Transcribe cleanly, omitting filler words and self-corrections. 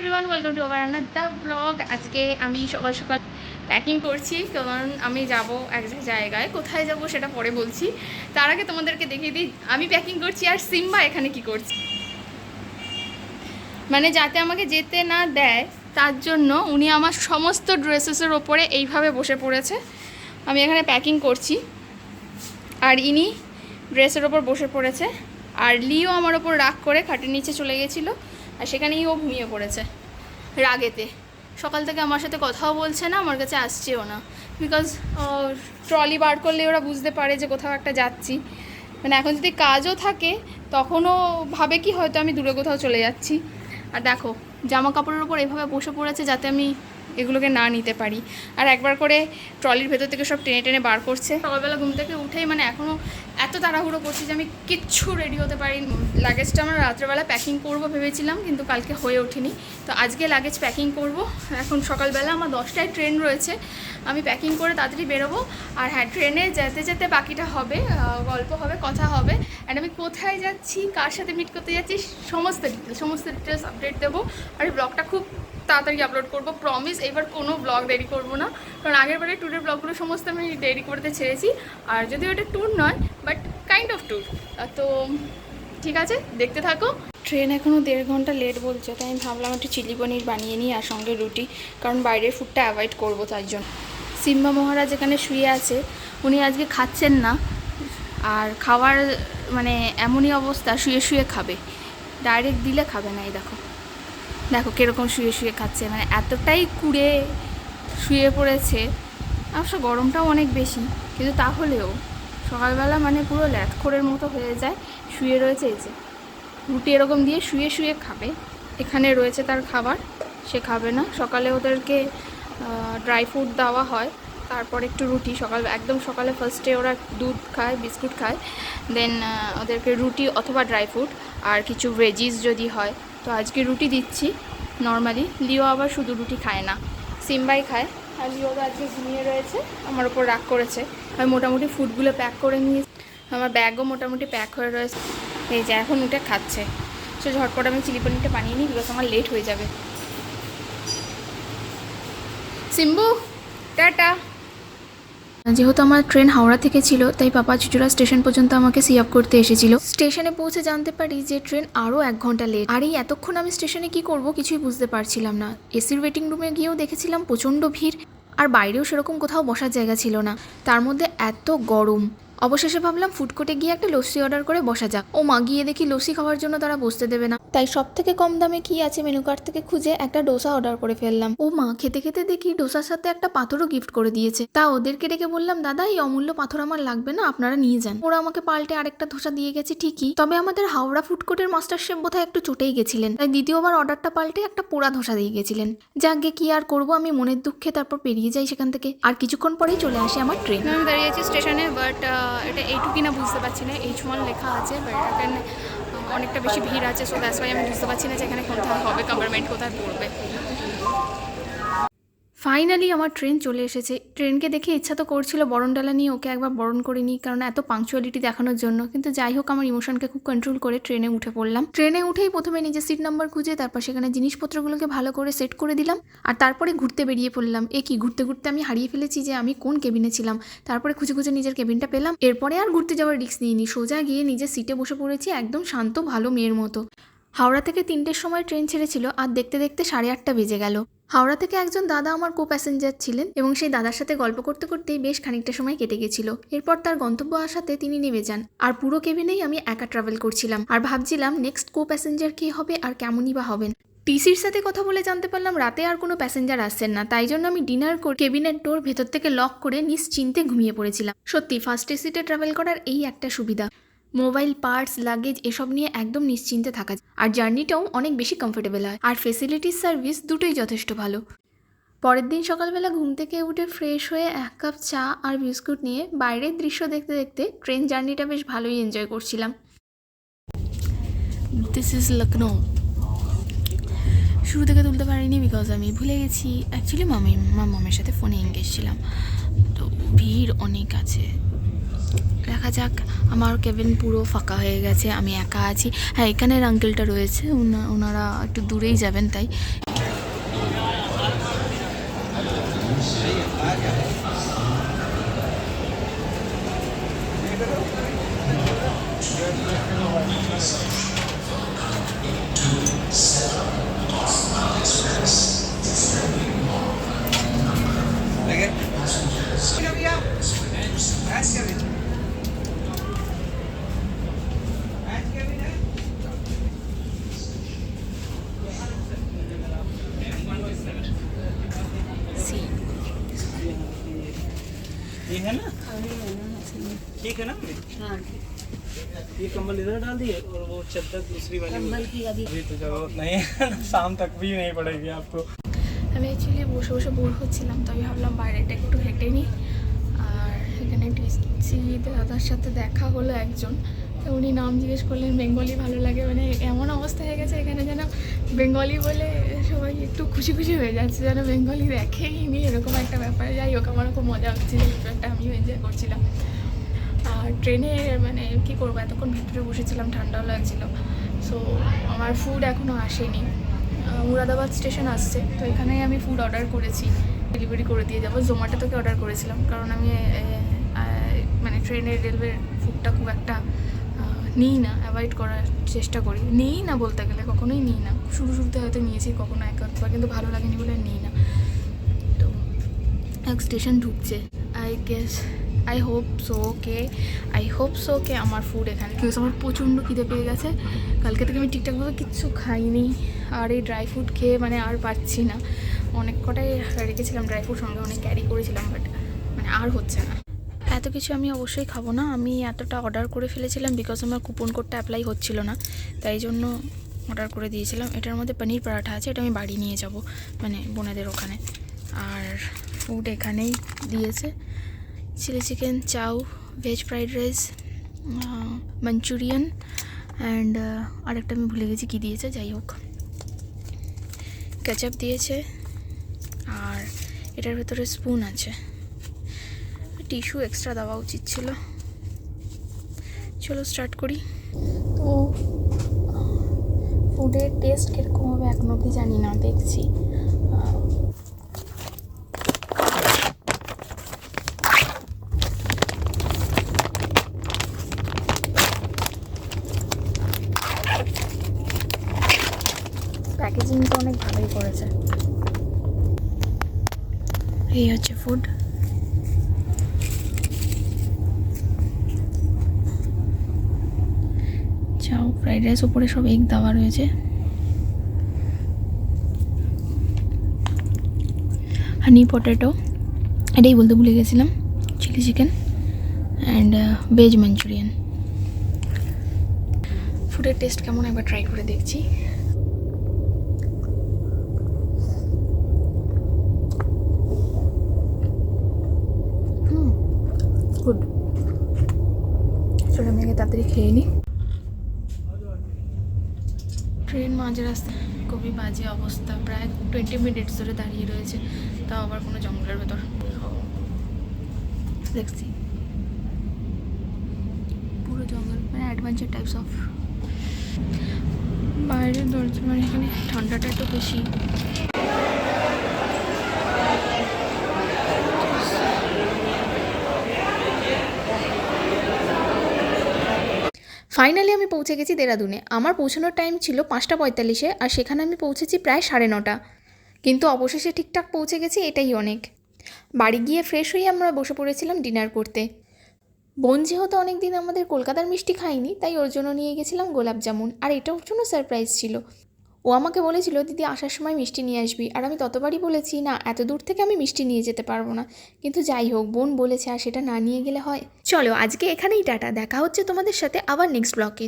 Everyone, welcome to our another blog. আজকে আমি সকাল সকাল প্যাকিং করছি, কারণ আমি যাব এক জায়গায়। কোথায় যাব সেটা পরে বলছি, তার আগে তোমাদেরকে দেখিয়ে দিই আমি প্যাকিং করছি আর সিম্বা এখানে কি করছি। মানে যাতে আমাকে যেতে না দেয় তার জন্য উনি আমার সমস্ত ড্রেসেসের ওপরে এইভাবে বসে পড়েছে। আমি এখানে প্যাকিং করছি আর ইনি ড্রেসের ওপর বসে পড়েছে। আর লিও আমার ওপর রাগ করে খাটের নিচে চলে গেছিলো, আর সেখানেই ও ঘুমিয়ে পড়েছে রাগেতে। সকাল থেকে আমার সাথে কথাও বলছে না, আমার কাছে আসছেও না, বিকজ ট্রলি বার করলে ওরা বুঝতে পারে যে কোথাও একটা যাচ্ছি। মানে এখন যদি কাজও থাকে তখনও ভাবে কি হয়তো আমি দূরে কোথাও চলে যাচ্ছি। আর দেখো জামা কাপড়ের ওপর এভাবে বসে পড়েছে যাতে আমি এগুলোকে না নিতে পারি। আর একবার করে ট্রলির ভেতর থেকে সব টেনে টেনে বার করছে। সকালবেলা ঘুম থেকে উঠেই মানে এখনও এত তাড়াহুড়ো করছি যে আমি কিচ্ছু রেডি হতে পারিনি। লাগেজটা আমরা রাত্রেবেলা প্যাকিং করবো ভেবেছিলাম, কিন্তু কালকে হয়ে ওঠেনি, তো আজকে লাগেজ প্যাকিং করব। এখন সকালবেলা আমার 10টায় ট্রেন রয়েছে, আমি প্যাকিং করে তাড়াতাড়ি বেরোবো। আর হ্যাঁ, ট্রেনে যেতে যেতে বাকিটা হবে, গল্প হবে, কথা হবে। অ্যান্ড আমি কোথায় যাচ্ছি, কার সাথে মিট করতে যাচ্ছি, সমস্ত ডিটেলস আপডেট দেবো। আর এই ব্লগটা খুব তাড়াতাড়ি আপলোড করবো, প্রমিস। এবার কোনো ব্লগ দেরি করবো না, কারণ আগের বারে ট্যুরের ব্লগগুলো সমস্ত আমি দেরি করতে ছেড়েছি। আর যদিও এটা ট্যুর নয়, বাট কাইন্ড অফ ট্যুর। তো ঠিক আছে, দেখতে থাকো। ট্রেন এখনও 1.5 ঘন্টা লেট বলছে, তাই আমি ভাবলাম একটু চিলি পনির বানিয়ে নিই আর সঙ্গে রুটি, কারণ বাইরের ফুডটা অ্যাভয়েড করবো তার জন্য। সিম্বা মহারাজ এখানে শুয়ে আছে, উনি আজকে খাচ্ছেন না। আর খাওয়ার মানে এমনই অবস্থা, শুয়ে শুয়ে খাবে, ডাইরেক্ট দিলে খাবে না। এই দেখো দেখো কীরকম শুয়ে শুয়ে খাচ্ছে, মানে এতটাই কুড়ে শুয়ে পড়েছে। অবশ্য গরমটাও অনেক বেশি, কিন্তু তাহলেও সকালবেলা মানে পুরো ল্যাথখোরের মতো হয়ে যায়, শুয়ে রয়েছে। এই যে রুটি এরকম দিয়ে শুয়ে শুয়ে খাবে, এখানে রয়েছে তার খাবার, সে খাবে না। সকালে ওদেরকে ড্রাই ফ্রুট দেওয়া হয়, তারপর একটু রুটি। একদম সকালে ফার্স্টে ওরা দুধ খায়, বিস্কুট খায়, দেন ওদেরকে রুটি অথবা ড্রাই ফ্রুট আর কিছু ভেজিস যদি হয়। তো আজকে রুটি দিচ্ছি নর্মালি। লিও আবার শুধু রুটি খায় না, সিম্বাই খায়। আর লিও তো আজকে ঘুমিয়ে রয়েছে, আমার ওপর রাগ করেছে। আমি মোটামুটি ফুডগুলো প্যাক করে নিয়েছি, আমার ব্যাগও মোটামুটি প্যাক হয়ে রয়েছে। এই যে এখন উঠে খাচ্ছে, সে ঝটপট আমি চিলি পনিরটা বানিয়ে নিই, বিকজ আমার লেট হয়ে যাবে। সিম্বু টাটা। যেহেতু আমার ট্রেন হাওড়া থেকে ছিল, তাই পাপা চুচুড়া স্টেশন পর্যন্ত আমাকে সি আপ করতে এসেছিল। স্টেশনে পৌঁছে জানতে পারি যে ট্রেন আরও 1 ঘন্টা লেট। আর এই এতক্ষণ আমি স্টেশনে কি করব কিছুই বুঝতে পারছিলাম না। এসির ওয়েটিং রুমে গিয়েও দেখেছিলাম প্রচণ্ড ভিড়, আর বাইরেও সেরকম কোথাও বসার জায়গা ছিল না, তার মধ্যে এত গরম। অবশেষে ভাবলাম ফুড কোর্টে গিয়ে একটা লস্যি অর্ডার করে বসা যাক। ও মা, গিয়ে দেখি লস্যি খাওয়ার জন্য তারা বসতে দেবে না, তাই সব থেকে কম দামে কি আছে মেনু কার্ড থেকে খুঁজে একটা ডোসা অর্ডার করে ফেললাম। ও মা, খেতে খেতে দেখি ডোসার সাথে একটা পাথরও গিফট করে দিয়েছে। তা ওদেরকে ডেকে বললাম, দাদা এই অমূল্য পাথর আমার লাগবে না, আপনারা নিয়ে যান। ওরা আমাকে পাল্টে আরেকটা ধোসা দিয়ে গেছে ঠিকই, তবে আমাদের হাওড়া ফুড কোর্টের মাস্টার শেফ বোধহয় একটু চটেই গেছিলেন, তাই দ্বিতীয়বার অর্ডারটা পাল্টে একটা পোড়া ধোসা দিয়ে গেছিলেন। যাকে কি আর করবো, আমি মনের দুঃখে তারপর পেরিয়ে যাই সেখান থেকে। আর কিছুক্ষণ পরেই চলে আসে আমার ট্রেন। আমি দাঁড়িয়ে আছি স্টেশনে, বাট এটা এইটুকুই না বুঝতে পারছি না। H1 লেখা আছে, বাট এখানে অনেকটা বেশি ভিড় আছে, সো দ্যাটস ওয়াই আমি বুঝতে পারছি না যে এখানে কোথায় হবে, কম্পার্টমেন্ট কোথায় পড়বে। ফাইনালি আমার ট্রেন চলে এসেছে। ট্রেনকে দেখে ইচ্ছা তো করছিল বরণডালা নিয়ে ওকে একবার বরণ করে নিই, কারণ এত পাংচুয়ালিটি দেখানোর জন্য। কিন্তু যাই হোক, আমার ইমোশনকে খুব কন্ট্রোল করে ট্রেনে উঠে পড়লাম। ট্রেনে উঠেই প্রথমে নিজের সিট নাম্বার খুঁজে, তারপর সেখানে জিনিসপত্রগুলোকে ভালো করে সেট করে দিলাম, আর তারপরে ঘুরতে বেরিয়ে পড়লাম। ঘুরতে ঘুরতে আমি হারিয়ে ফেলেছি যে আমি কোন কেবিনে ছিলাম। তারপরে খুঁজে খুঁজে নিজের কেবিনটা পেলাম। এরপরে আর ঘুরতে যাওয়ার রিস্ক নিইনি, সোজা গিয়ে নিজের সিটে বসে পড়েছি একদম শান্ত ভালো মেয়ের মতো। হাওড়া থেকে 3টের সময় ট্রেন ছেড়েছিল, আর দেখতে দেখতে 8:30 বেজে গেল। হাওড়া থেকে একজন দাদা আমার কো প্যাসেঞ্জার ছিলেন, এবং সেই দাদার সাথে গল্প করতে করতেই বেশ খানিকটা সময় কেটে গেছিল। এরপর তার গন্তব্য আসাতে তিনি নেমে যান, আর পুরো কেবিনেই আমি একা ট্রাভেল করছিলাম, আর ভাবছিলাম নেক্সট কো প্যাসেঞ্জার কে হবে আর কেমনই বা হবেন। টিসির সাথে কথা বলে জানতে পারলাম রাতে আর কোনো প্যাসেঞ্জার আসছেন না, তাই জন্য আমি ডিনার করে কেবিনের ডোর ভেতর থেকে লক করে নিশ্চিন্তে ঘুমিয়ে পড়েছিলাম। সত্যি ফার্স্ট এসিতে ট্রাভেল করার এই একটা সুবিধা, মোবাইল, পার্টস, লাগেজ এসব নিয়ে একদম নিশ্চিন্তে থাকা যায়, আর জার্নিটাও অনেক বেশি কমফোর্টেবল হয়, আর ফেসিলিটিস, সার্ভিস দুটোই যথেষ্ট ভালো। পরের দিন সকালবেলা ঘুম থেকে উঠে ফ্রেশ হয়ে 1 কাপ চা আর বিস্কুট নিয়ে বাইরের দৃশ্য দেখতে দেখতে ট্রেন জার্নিটা বেশ ভালোই এনজয় করছিলাম। This is Lucknow. শুরু থেকে তুলতে পারিনি বিকজ আমি ভুলে গেছি। অ্যাকচুয়ালি মামের সাথে ফোনে এঙ্গেজ ছিলাম, তো ভিড় অনেক আছে। দেখা যাক। আমার কেবিন পুরো ফাঁকা হয়ে গেছে, আমি একা আছি। হ্যাঁ, এখানের আঙ্কেলটা রয়েছে, ওনারা একটু দূরেই যাবেন, তাই ये है ना, ठीक है ना। हाँ ये कंबल इधर डाल दिए और वो चादर दूसरी वाली कंबल की अभी अभी तो जरूरत नहीं है शाम तक भी नहीं पड़ेगी आपको। আমি অ্যাকচুয়ালি বসে বসে বোর হচ্ছিলাম, তো আমি ভাবলাম বাইরেটা একটু হেঁটে নিই। আর এখানে টিসি দাদার সাথে দেখা হলো একজন, তো উনি নাম জিজ্ঞেস করলেন, বেঙ্গলি ভালো লাগে। মানে এমন অবস্থা হয়ে গেছে এখানে যেন বেঙ্গলি বলে সবাই একটু খুশি খুশি হয়ে যাচ্ছে, যেন বেঙ্গলি দেখেই নি এরকম একটা ব্যাপার। যাই হোক, আমারও খুব মজা হচ্ছিল, ব্যাপারটা আমিও এনজয় করছিলাম। আর ট্রেনে মানে কী করবো, এতক্ষণ ভিতরে বসেছিলাম, ঠান্ডাও লাগছিল। সো আমার ফুড এখনও আসেনি, মুরাদাবাদ স্টেশন আসছে, তো এখানেই আমি ফুড অর্ডার করেছি, ডেলিভারি করে দিয়ে যাবো। জোম্যাটো থেকে অর্ডার করেছিলাম, কারণ আমি মানে ট্রেনের রেলওয়ের ফুডটা খুব একটা নিই না, অ্যাভয়েড করার চেষ্টা করি। নিই না বলতে গেলে, কখনোই নিই না। শুরুতে হয়তো নিয়েছি কখনো একবার, কিন্তু ভালো লাগেনি বলে নিই না। তো এক স্টেশন ঢুকছে, আই হোপ সো কে আমার ফুড এখানে, কিন্তু আমার প্রচণ্ড খিদে পেয়ে গেছে। কালকে থেকে আমি ঠিকঠাকভাবে কিচ্ছু খাইনি, আর এই ড্রাই ফ্রুট খেয়ে মানে আর পাচ্ছি না। অনেক কটাই রেখেছিলাম ড্রাই ফ্রুট, সঙ্গে অনেক ক্যারি করেছিলাম, বাট মানে আর হচ্ছে না। এত কিছু আমি অবশ্যই খাবো না, আমি এতটা অর্ডার করে ফেলেছিলাম বিকজ আমার কুপন কোডটা অ্যাপ্লাই হচ্ছিল না, তাই জন্য অর্ডার করে দিয়েছিলাম। এটার মধ্যে পনির পরাঠা আছে, এটা আমি বাড়ি নিয়ে যাব, মানে বোনেদের ওখানে। আর ফুড এখানেই দিয়েছে, chilli chicken, chow, veg fried rice, manchurian and আরেকটা আমি ভুলে গেছি কী দিয়েছে, যাই হোক। কেচাপ দিয়েছে, আর এটার ভেতরে স্পুন আছে, টিস্যু এক্সট্রা দেওয়া উচিত ছিল। চলো স্টার্ট করি। তো ফুডের টেস্ট কীরকম হবে এখনো অবধি জানি না, দেখছি। প্যাকেজিংটা অনেক ভালোই করেছে। এই হচ্ছে ফুড। চাও, ফ্রাইড রাইস, উপরে সব এগ দেওয়া রয়েছে। হানি পটেটো, এটাই বলতে ভুলে গেছিলাম, chilli chicken and veg manchurian. ফুডের টেস্ট কেমন একবার ট্রাই করে দেখছি। গুড। চলো আমি আগে তাড়াতাড়ি খেয়ে নিই। ট্রেন মাঝ রাস্তায়, খুবই বাজে অবস্থা, প্রায় 20 মিনিটস ধরে দাঁড়িয়ে রয়েছে, তাও আবার কোনো জঙ্গলের ভেতর। দেখছি পুরো জঙ্গল, মানে অ্যাডভেঞ্চার টাইপস অফ। বাইরের দরজা, মানে এখানে ঠান্ডাটা একটু বেশি। ফাইনালি আমি পৌঁছে গেছি দেরাদুনে। আমার পৌঁছানোর টাইম ছিল 5:45, আর সেখানে আমি পৌঁছেছি প্রায় 9:30। কিন্তু অবশেষে ঠিকঠাক পৌঁছে গেছি, এটাই অনেক। বাড়ি গিয়ে ফ্রেশ হয়ে আমরা বসে পড়েছিলাম ডিনার করতে। বোন যেহেতু অনেক দিন আমাদের কলকাতার মিষ্টি খাইনি, তাই ওর জন্য নিয়ে গেছিলাম গোলাপ জামুন, আর এটাও জন্য সারপ্রাইজ ছিল। ও আমাকে বলেছিল, দিদি আসার সময় মিষ্টি নিয়ে আসবি, আর আমি ততবারই বলেছি না, এত দূর থেকে আমি মিষ্টি নিয়ে যেতে পারবো না। কিন্তু যাই হোক, বোন বলেছে, আর সেটা না নিয়ে গেলে হয়। চলো আজকে এখানেই টাটা, দেখা হচ্ছে তোমাদের সাথে আবার নেক্সট ব্লগে।